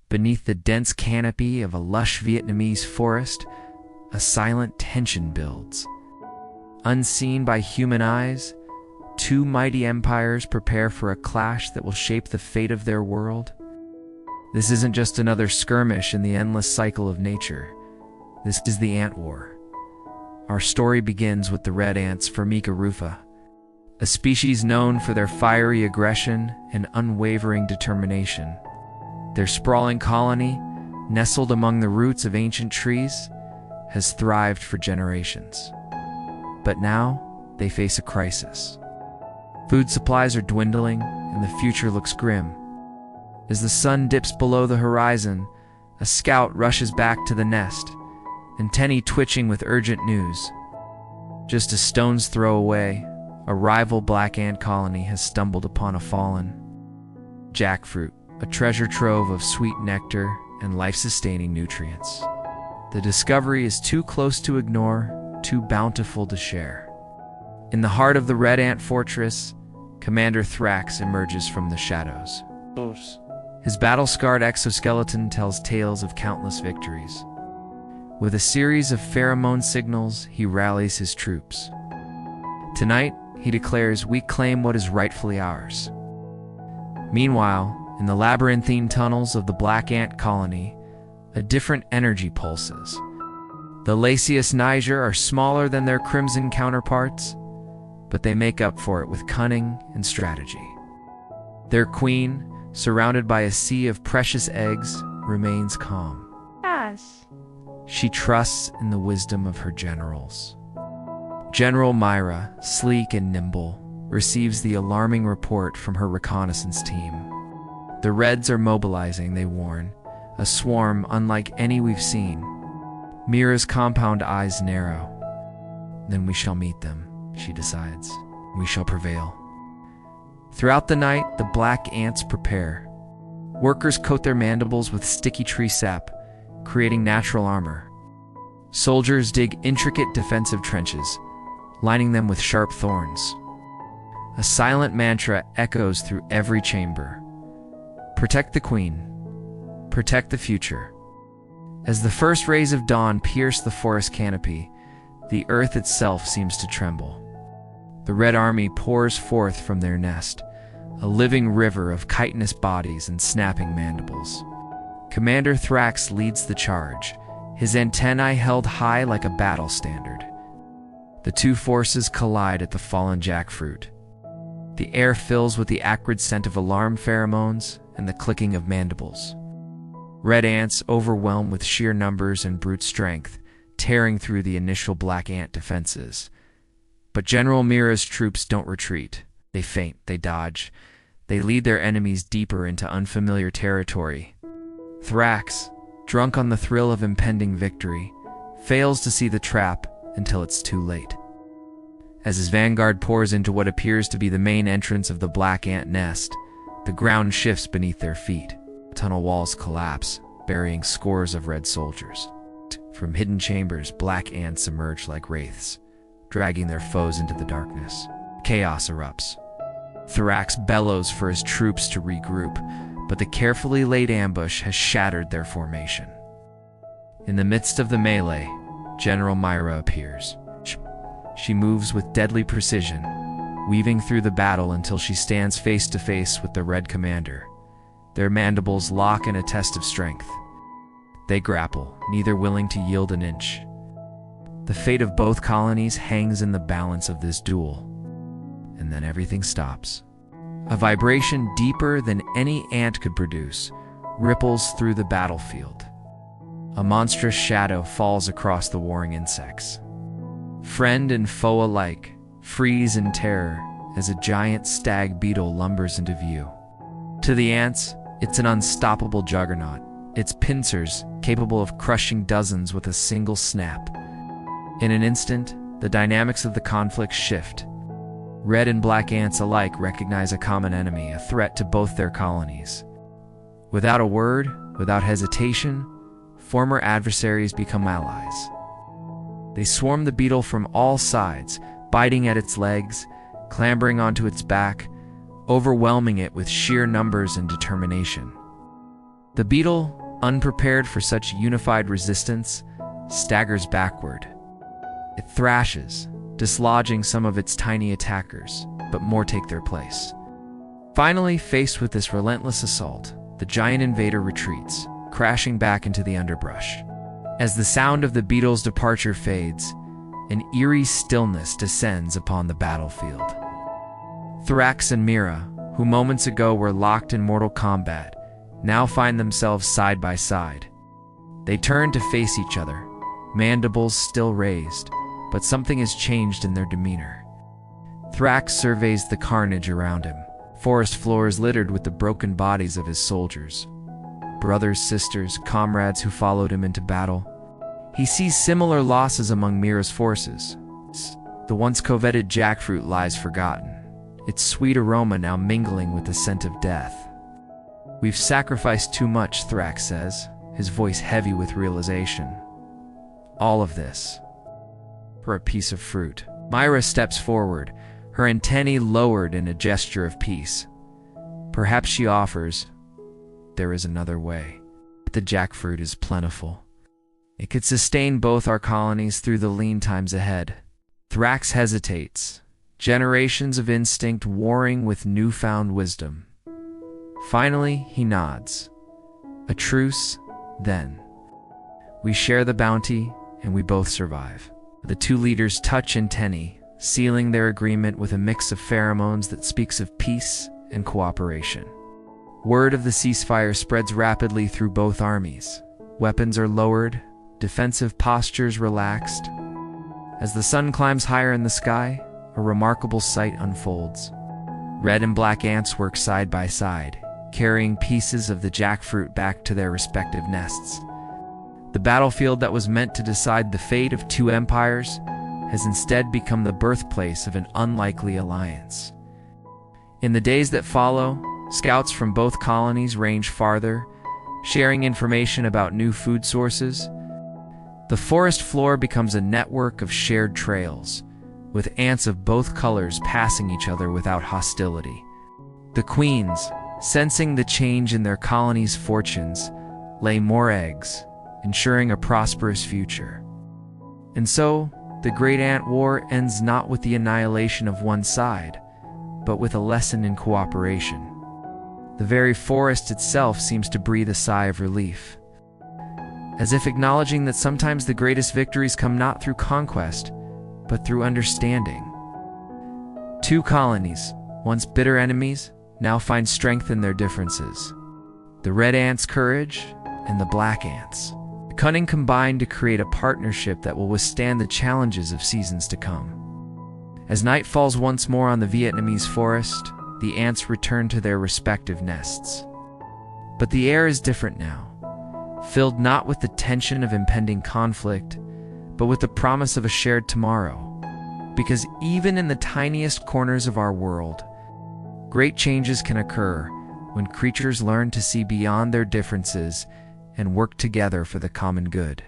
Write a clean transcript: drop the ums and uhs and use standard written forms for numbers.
Beneath the dense canopy of a lush Vietnamese forest, a silent tension builds. Unseen by human eyes, two mighty empires prepare for a clash that will shape the fate of their world. This isn't just another skirmish in the endless cycle of nature. This is the ant war. Our story begins with the red ants Formica rufa, a species known for their fiery aggression and unwavering determination. Their sprawling colony, nestled among the roots of ancient trees, has thrived for generations. But now, they face a crisis. Food supplies are dwindling, and the future looks grim. As the sun dips below the horizon, a scout rushes back to the nest, antennae twitching with urgent news. Just a stone's throw away, a rival black ant colony has stumbled upon a fallen jackfruit, a treasure trove of sweet nectar and life-sustaining nutrients. The discovery is too close to ignore, too bountiful to share. In the heart of the red ant fortress, Commander Thrax emerges from the shadows. His battle-scarred exoskeleton tells tales of countless victories. With a series of pheromone signals, he rallies his troops. Tonight, he declares, "We claim what is rightfully ours." Meanwhile, in the labyrinthine tunnels of the black ant colony, a different energy pulses. The Lasius Niger are smaller than their crimson counterparts, but they make up for it with cunning and strategy. Their queen, surrounded by a sea of precious eggs, remains calm. Yes. She trusts in the wisdom of her generals. General Myra, sleek and nimble, receives the alarming report from her reconnaissance team. The Reds are mobilizing, they warn, a swarm unlike any we've seen. Myra's compound eyes narrow. Then we shall meet them, she decides. We shall prevail. Throughout the night, the black ants prepare. Workers coat their mandibles with sticky tree sap, creating natural armor. Soldiers dig intricate defensive trenches, lining them with sharp thorns. A silent mantra echoes through every chamber. Protect the queen. Protect the future. As the first rays of dawn pierce the forest canopy, the earth itself seems to tremble. The Red Army pours forth from their nest, a living river of chitinous bodies and snapping mandibles. Commander Thrax leads the charge, his antennae held high like a battle standard. The two forces collide at the fallen jackfruit. The air fills with the acrid scent of alarm pheromones and the clicking of mandibles. Red ants, overwhelmed with sheer numbers and brute strength, tearing through the initial black ant defenses. But General Mira's troops don't retreat. They feint, they dodge. They lead their enemies deeper into unfamiliar territory. Thrax, drunk on the thrill of impending victory, fails to see the trap until it's too late. As his vanguard pours into what appears to be the main entrance of the black ant nest, the ground shifts beneath their feet. Tunnel walls collapse, burying scores of red soldiers. From hidden chambers, black ants emerge like wraiths, dragging their foes into the darkness. Chaos erupts. Thrax bellows for his troops to regroup, but the carefully laid ambush has shattered their formation. In the midst of the melee, General Myra appears. She moves with deadly precision, weaving through the battle until she stands face to face with the Red Commander. Their mandibles lock in a test of strength. They grapple, neither willing to yield an inch. The fate of both colonies hangs in the balance of this duel. And then everything stops. A vibration deeper than any ant could produce ripples through the battlefield. A monstrous shadow falls across the warring insects. Friend and foe alike freeze in terror as a giant stag beetle lumbers into view. To the ants, it's an unstoppable juggernaut, its pincers capable of crushing dozens with a single snap. In an instant, the dynamics of the conflict shift. Red and black ants alike recognize a common enemy, a threat to both their colonies. Without a word, without hesitation, former adversaries become allies. They swarm the beetle from all sides, biting at its legs, clambering onto its back, overwhelming it with sheer numbers and determination. The beetle, unprepared for such unified resistance, staggers backward. It thrashes, dislodging some of its tiny attackers, but more take their place. Finally, faced with this relentless assault, the giant invader retreats, crashing back into the underbrush. As the sound of the beetle's departure fades, an eerie stillness descends upon the battlefield. Thrax and Mira, who moments ago were locked in mortal combat, now find themselves side by side. They turn to face each other, mandibles still raised, but something has changed in their demeanor. Thrax surveys the carnage around him, forest floors littered with the broken bodies of his soldiers. Brothers, sisters, comrades who followed him into battle. He sees similar losses among Mira's forces. The once coveted jackfruit lies forgotten, its sweet aroma now mingling with the scent of death. "We've sacrificed too much," Thrax says, his voice heavy with realization. "All of this for a piece of fruit." Myra steps forward, her antennae lowered in a gesture of peace. Perhaps she offers, there is another way. The jackfruit is plentiful. It could sustain both our colonies through the lean times ahead. Thrax hesitates, generations of instinct warring with newfound wisdom. Finally, he nods. A truce, then. We share the bounty, and we both survive. The two leaders touch antennae, sealing their agreement with a mix of pheromones that speaks of peace and cooperation. Word of the ceasefire spreads rapidly through both armies. Weapons are lowered, defensive postures relaxed. As the sun climbs higher in the sky, a remarkable sight unfolds. Red and black ants work side by side, carrying pieces of the jackfruit back to their respective nests. The battlefield that was meant to decide the fate of two empires has instead become the birthplace of an unlikely alliance. In the days that follow, scouts from both colonies range farther, sharing information about new food sources. The forest floor becomes a network of shared trails, with ants of both colors passing each other without hostility. The queens, sensing the change in their colony's fortunes, lay more eggs, ensuring a prosperous future. And so, the Great Ant War ends not with the annihilation of one side, but with a lesson in cooperation. The very forest itself seems to breathe a sigh of relief, as if acknowledging that sometimes the greatest victories come not through conquest, but through understanding. Two colonies, once bitter enemies, now find strength in their differences. The red ant's courage and the black ant's cunning combine to create a partnership that will withstand the challenges of seasons to come. As night falls once more on the Vietnamese forest, the ants return to their respective nests. But the air is different now, filled not with the tension of impending conflict, but with the promise of a shared tomorrow. Because even in the tiniest corners of our world, great changes can occur when creatures learn to see beyond their differences and work together for the common good.